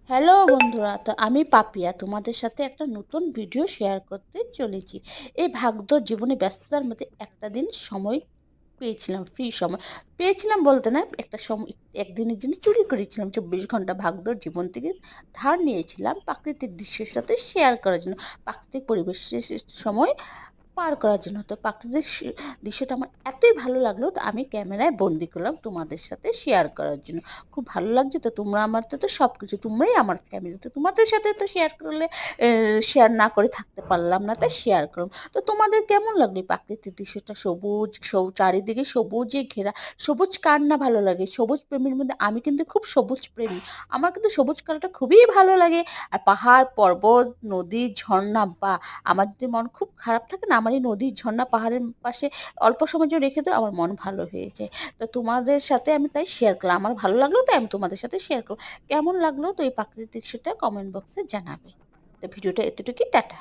Hello বন্ধুরা, তো আমি পাপিয়া তোমাদের সাথে একটা নতুন ভিডিও শেয়ার করতে চলেছি। এই ভাগদৌড় জীবনে ব্যস্ততার মধ্যে একটা দিন সময় পেয়েছিলাম, ফ্রি সময় পেয়েছিলাম বলতে না, একটা সময় একদিনের জন্য চুরি করেছিলাম। 24 ঘন্টা ভাগদৌড় জীবন থেকে ধার নিয়েছিলাম প্রাকৃতিক দৃশ্যের সাথে শেয়ার করার জন্য, প্রাকৃতিক পরিবেশের সময় পার করার জন্য। তো প্রাকৃতিক দৃশ্যটা আমার এতই ভালো লাগলো, তো আমি ক্যামেরায় বন্দি করলাম তোমাদের সাথে শেয়ার করার জন্য। খুব ভালো লাগছে। তো তোমরা আমার তো সব কিছু, তোমরাই আমার ফ্যামিলি, তো তোমাদের সাথে তো শেয়ার করলে শেয়ার না করে থাকতে পারলাম না, তাই শেয়ার করলাম। তো তোমাদের কেমন লাগলো এই প্রাকৃতিক দৃশ্যটা? সবুজ চারিদিকে সবুজে ঘেরা। সবুজ কার না ভালো লাগে? সবুজ প্রেমীর মধ্যে আমি কিন্তু খুব সবুজ প্রেমী। আমার কিন্তু সবুজ কালারটা খুবই ভালো লাগে। আর পাহাড় পর্বত নদী ঝর্ণা, বা আমার যদি মন খুব খারাপ থাকে না, আমার এই নদীর ঝর্ণা পাহাড়ের পাশে অল্প সময় জন্য রেখে দাও, আমার মন ভালো হয়ে যায়। তো তোমাদের সাথে আমি তাই শেয়ার করলাম, আমার ভালো লাগলো তাই আমি তোমাদের সাথে শেয়ার করলাম। কেমন লাগলো তো এই প্রাকৃতিক দৃশ্যটা কমেন্ট বক্সে জানাবে। তো ভিডিওটা এতটুকুই, টাটা।